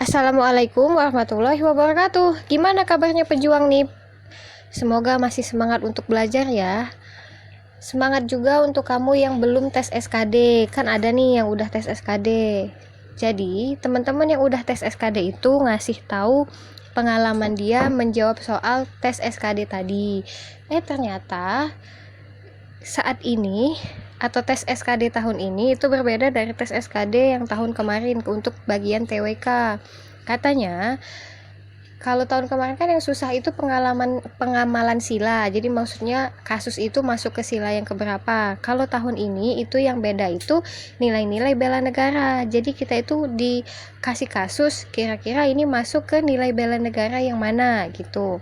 Assalamualaikum warahmatullahi wabarakatuh. Gimana kabarnya pejuang nih? Semoga masih semangat untuk belajar ya. Semangat juga untuk kamu yang belum tes SKD. Kan ada nih yang udah tes SKD. Jadi, teman-teman yang udah tes SKD itu ngasih tahu pengalaman dia menjawab soal tes SKD tadi. Ternyata saat ini atau tes SKD tahun ini itu berbeda dari tes SKD yang tahun kemarin untuk bagian TWK. Katanya kalau tahun kemarin kan yang susah itu pengamalan sila. Jadi maksudnya kasus itu masuk ke sila yang keberapa. Kalau tahun ini itu yang beda itu nilai-nilai bela negara. Jadi kita itu dikasih kasus kira-kira ini masuk ke nilai bela negara yang mana gitu.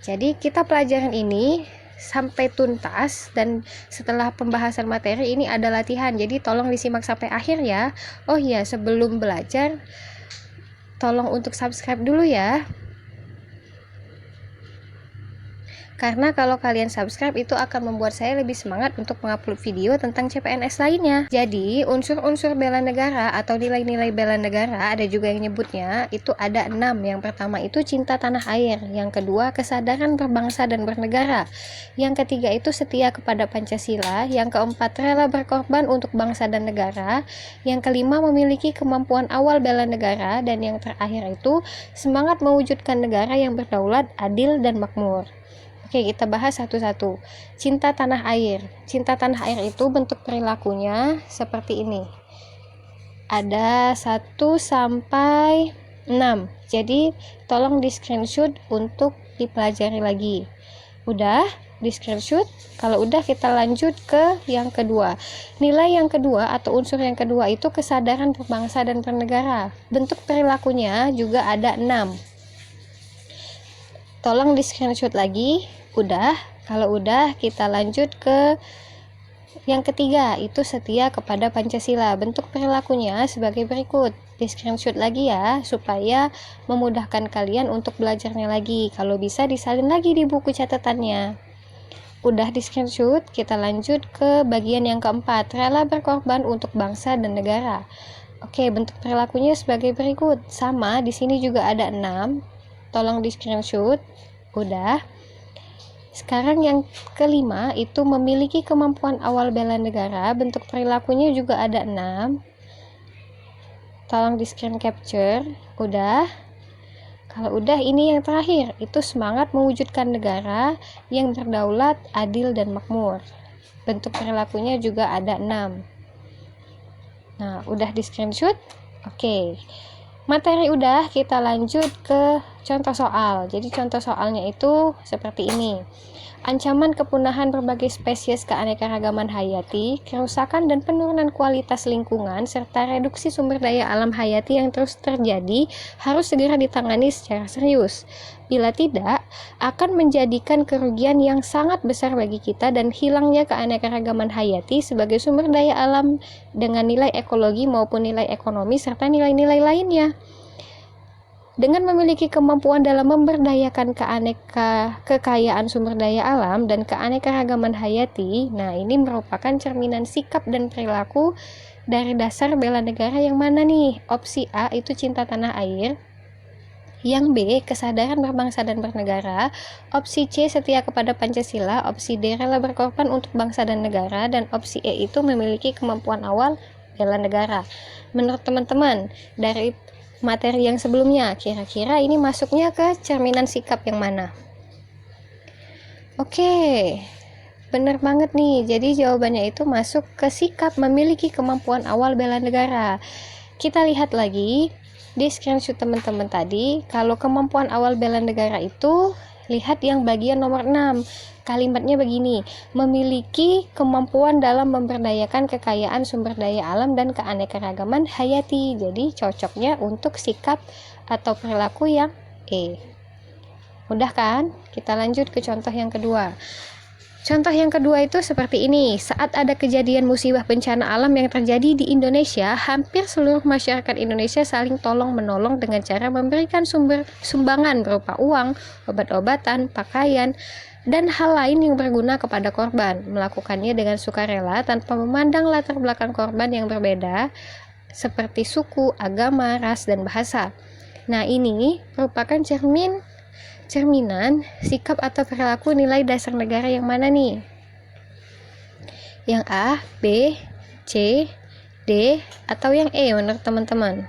Jadi kita pelajaran ini sampai tuntas, dan setelah pembahasan materi ini ada latihan, jadi tolong disimak sampai akhir ya. Oh iya, sebelum belajar tolong untuk subscribe dulu ya, karena kalau kalian subscribe itu akan membuat saya lebih semangat untuk mengupload video tentang CPNS lainnya. Jadi unsur-unsur bela negara atau nilai-nilai bela negara ada juga yang nyebutnya itu ada 6. Yang pertama itu cinta tanah air, yang kedua kesadaran berbangsa dan bernegara, yang ketiga itu setia kepada Pancasila, yang keempat rela berkorban untuk bangsa dan negara, yang kelima memiliki kemampuan awal bela negara, dan yang terakhir itu semangat mewujudkan negara yang berdaulat, adil, dan makmur. Oke, kita bahas satu-satu. Cinta tanah air. Cinta tanah air itu bentuk perilakunya seperti ini. Ada 1 sampai 6. Jadi, tolong di screenshot untuk dipelajari lagi. Udah di screenshot? Kalau udah, kita lanjut ke yang kedua. Nilai yang kedua atau unsur yang kedua itu kesadaran berbangsa dan bernegara. Bentuk perilakunya juga ada 6. Tolong di screenshot lagi. Udah? Kalau udah, kita lanjut ke yang ketiga, itu setia kepada Pancasila. Bentuk perilakunya sebagai berikut. Di screenshot lagi ya, supaya memudahkan kalian untuk belajarnya lagi. Kalau bisa disalin lagi di buku catatannya. Udah di screenshot, kita lanjut ke bagian yang keempat, rela berkorban untuk bangsa dan negara. Oke, bentuk perilakunya sebagai berikut. Sama, di sini juga ada 6. Tolong di screenshot. Udah. Sekarang yang kelima itu memiliki kemampuan awal bela negara. Bentuk perilakunya juga ada 6. Tolong di screen capture. Udah. Kalau udah, ini yang terakhir, itu semangat mewujudkan negara yang berdaulat, adil, dan makmur. Bentuk perilakunya juga ada 6. Nah, udah di screenshot? Oke. Materi udah, kita lanjut ke contoh soal. Jadi contoh soalnya itu seperti ini. Ancaman kepunahan berbagai spesies keanekaragaman hayati, kerusakan dan penurunan kualitas lingkungan, serta reduksi sumber daya alam hayati yang terus terjadi harus segera ditangani secara serius. Bila tidak, akan menjadikan kerugian yang sangat besar bagi kita dan hilangnya keanekaragaman hayati sebagai sumber daya alam dengan nilai ekologi maupun nilai ekonomi serta nilai-nilai lainnya. Dengan memiliki kemampuan dalam memberdayakan kekayaan sumber daya alam dan keanekaragaman hayati, nah ini merupakan cerminan sikap dan perilaku dari dasar bela negara yang mana nih? Opsi A itu cinta tanah air, yang B kesadaran berbangsa dan bernegara, opsi C setia kepada Pancasila, opsi D rela berkorban untuk bangsa dan negara, dan opsi E itu memiliki kemampuan awal bela negara. Menurut teman-teman, dari materi yang sebelumnya, kira-kira ini masuknya ke cerminan sikap yang mana? Oke, bener banget nih. Jadi jawabannya itu masuk ke sikap memiliki kemampuan awal bela negara. Kita lihat lagi di screenshot teman-teman tadi. Kalau kemampuan awal bela negara itu, lihat yang bagian nomor 6. Kalimatnya begini, memiliki kemampuan dalam memberdayakan kekayaan sumber daya alam dan keanekaragaman hayati. Jadi cocoknya untuk sikap atau perilaku yang E. Mudah kan? Kita lanjut ke contoh yang kedua. Contoh yang kedua itu seperti ini. Saat ada kejadian musibah bencana alam yang terjadi di Indonesia, hampir seluruh masyarakat Indonesia saling tolong-menolong dengan cara memberikan sumbangan berupa uang, obat-obatan, pakaian, dan hal lain yang berguna kepada korban. Melakukannya dengan sukarela tanpa memandang latar belakang korban yang berbeda, seperti suku, agama, ras, dan bahasa. Nah, ini merupakan cerminan sikap atau perilaku nilai dasar negara yang mana nih? Yang A, B, C, D, atau yang E menurut teman-teman?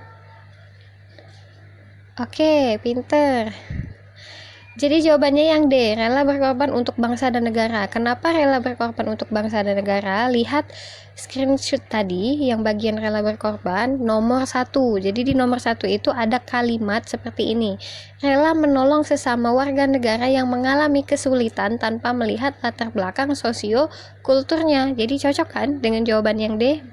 Oke, pinter. Jadi jawabannya yang D, rela berkorban untuk bangsa dan negara. Kenapa rela berkorban untuk bangsa dan negara? Lihat screenshot tadi, yang bagian rela berkorban, nomor 1. Jadi di nomor 1 itu ada kalimat seperti ini. Rela menolong sesama warga negara yang mengalami kesulitan tanpa melihat latar belakang sosio-kulturnya. Jadi cocok kan dengan jawaban yang D?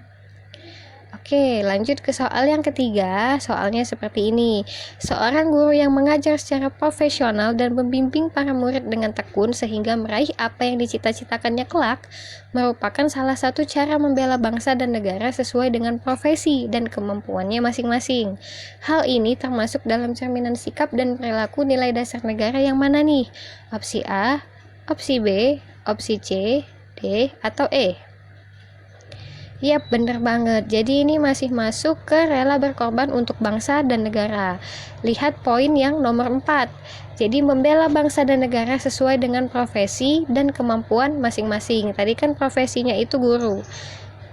Oke, lanjut ke soal yang ketiga. Soalnya seperti ini. Seorang guru yang mengajar secara profesional dan membimbing para murid dengan tekun sehingga meraih apa yang dicita-citakannya kelak, merupakan salah satu cara membela bangsa dan negara sesuai dengan profesi dan kemampuannya masing-masing. Hal ini termasuk dalam cerminan sikap dan perilaku nilai dasar negara yang mana nih? Opsi A, opsi B, opsi C, D, atau E? Yap, bener banget. Jadi ini masih masuk ke rela berkorban untuk bangsa dan negara. Lihat poin yang nomor 4. Jadi membela bangsa dan negara sesuai dengan profesi dan kemampuan masing-masing. Tadi kan profesinya itu guru.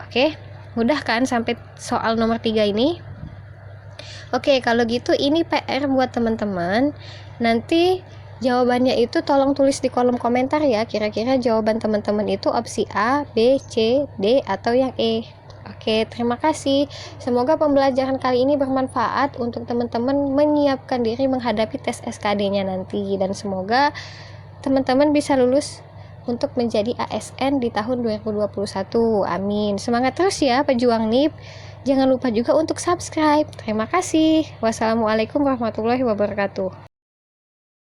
Oke, mudah kan sampai soal nomor 3 ini? Oke, kalau gitu ini PR buat teman-teman. Nanti jawabannya itu tolong tulis di kolom komentar ya. Kira-kira jawaban teman-teman itu opsi A, B, C, D, atau yang E. Oke, terima kasih. Semoga pembelajaran kali ini bermanfaat untuk teman-teman menyiapkan diri menghadapi tes SKD-nya nanti. Dan semoga teman-teman bisa lulus untuk menjadi ASN di tahun 2021. Amin. Semangat terus ya, pejuang NIP. Jangan lupa juga untuk subscribe. Terima kasih. Wassalamualaikum warahmatullahi wabarakatuh.